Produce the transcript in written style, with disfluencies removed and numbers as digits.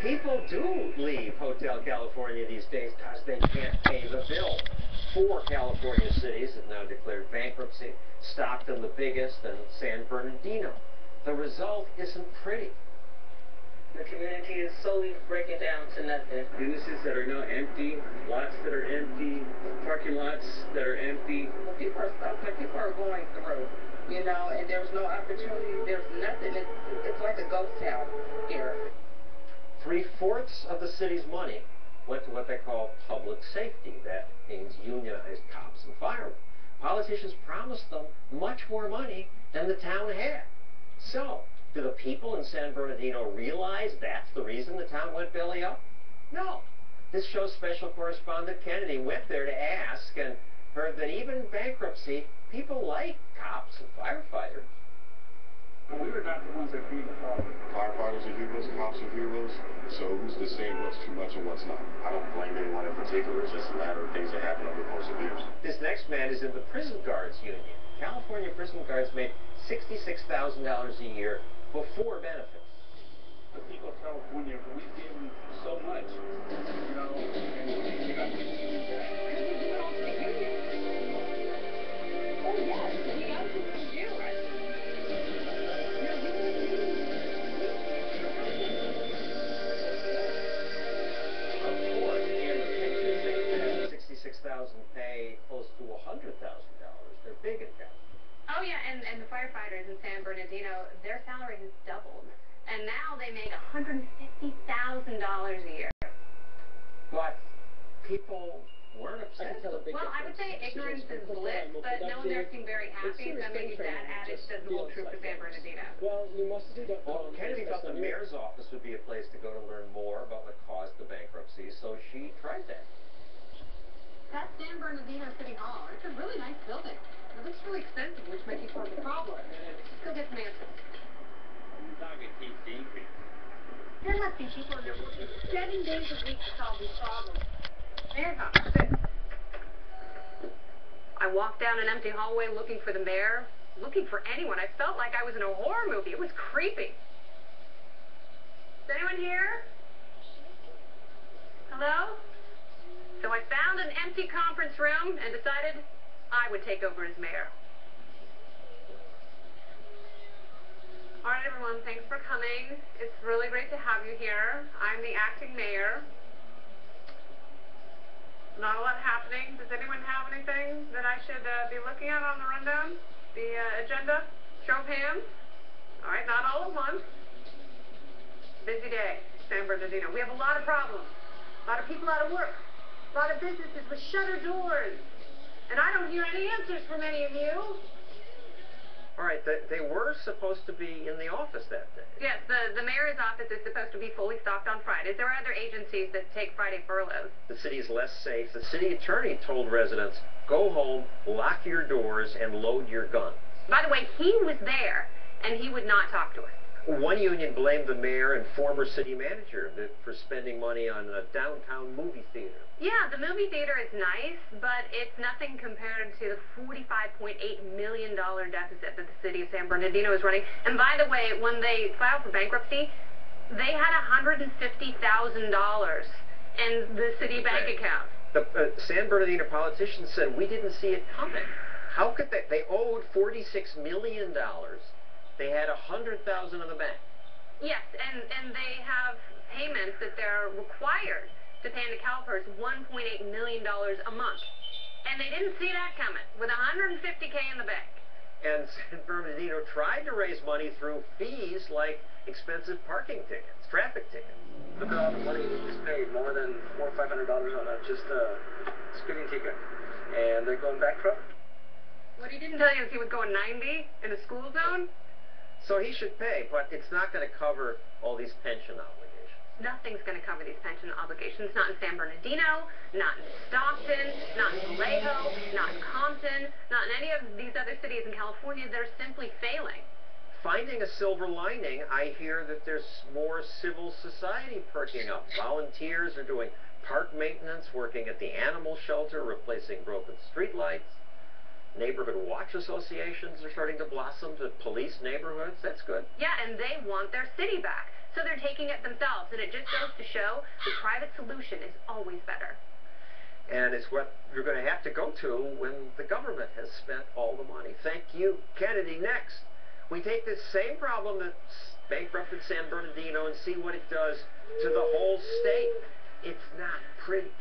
People do leave Hotel California these days because they can't pay the bill. 4 California cities have now declared bankruptcy, Stockton the biggest, and San Bernardino. The result isn't pretty. The community is slowly breaking down to nothing. Businesses that are now empty, lots that are empty, parking lots that are empty. People are stuck, but people are going through, you know, and there's no opportunity, there's nothing. It's like a ghost town here. 3/4 of the city's money went to what they call public safety. That means unionized cops and firemen. Politicians promised them much more money than the town had. So, do the people in San Bernardino realize that's the reason the town went belly up? No. This show's special correspondent Kennedy went there to ask and heard that even in bankruptcy, people like cops and firefighters. We were not the ones that created the problem. Firefighters are heroes, cops are heroes, so who's to say what's too much and what's not? I don't blame anyone in particular, it's just a matter of things that happen over the course of years. This next man is in the prison guards union. California prison guards made $66,000 a year before benefits. The people of California, we give them so much, you know, and they got to use that. Oh, yes, we got to do it. Of course, and the pensions they pay, $66,000 pay close to $100,000. They're big in California. Oh yeah, and the firefighters in San Bernardino, their salary has doubled, and now they make $150,000 a year. But people weren't upset. Well, I would say ignorance is bliss, but no one there seemed very happy, so maybe that adage doesn't hold true for San Bernardino. Well, you must do that. Well, Kennedy thought the mayor's office would be a place to go to learn more about what caused the bankruptcy, so she tried that. That's San Bernardino City Hall. It's a really nice building. It looks really expensive, which might be part of the problem. Let's go get some answers. I'm talking keep. There must be people in there working 7 days a week to solve these problems. Mayor's office. I walked down an empty hallway looking for the mayor, looking for anyone. I felt like I was in a horror movie. It was creepy. Is anyone here? Hello? So I found an empty conference room and decided I would take over as mayor. All right, everyone, thanks for coming. It's really great to have you here. I'm the acting mayor. Not a lot happening. Does anyone have anything that I should be looking at on the rundown? The agenda? Show of hands? All right, not all at once. Busy day, San Bernardino. We have a lot of problems. A lot of people out of work. A lot of businesses with shutter doors. And I don't hear any answers from any of you. All right, they were supposed to be in the office that day. Yes, the mayor's office is supposed to be fully stocked on Fridays. There are other agencies that take Friday furloughs. The city's less safe. The city attorney told residents, go home, lock your doors, and load your guns. By the way, he was there, and he would not talk to us. One union blamed the mayor and former city manager for spending money on a downtown movie theater. Yeah, the movie theater is nice, but it's nothing compared to the $45.8 million deficit that the city of San Bernardino is running. And by the way, when they filed for bankruptcy, they had $150,000 in the city bank account. The San Bernardino politicians said, we didn't see it coming. How could they owed $46 million. They had $100,000 in the bank. Yes, and they have payments that they're required to pay into CalPERS, $1.8 million a month. And they didn't see that coming, with $150K in the bank. And San Bernardino tried to raise money through fees like expensive parking tickets, traffic tickets. Look at all the money we just paid, more than $400 or $500 on just a speeding ticket. And they're going bankrupt. What he didn't tell you is he was going 90 in a school zone. So he should pay, but it's not going to cover all these pension obligations. Nothing's going to cover these pension obligations. Not in San Bernardino, not in Stockton, not in Vallejo, not in Compton, not in any of these other cities in California that are simply failing. Finding a silver lining, I hear that there's more civil society perking up. Volunteers are doing park maintenance, working at the animal shelter, replacing broken streetlights. Neighborhood watch associations are starting to blossom to police neighborhoods. That's good. Yeah, and they want their city back. So they're taking it themselves, and it just goes to show the private solution is always better. And it's what you're going to have to go to when the government has spent all the money. Thank you, Kennedy. Next, we take this same problem that's bankrupted San Bernardino and see what it does to the whole state. It's not pretty.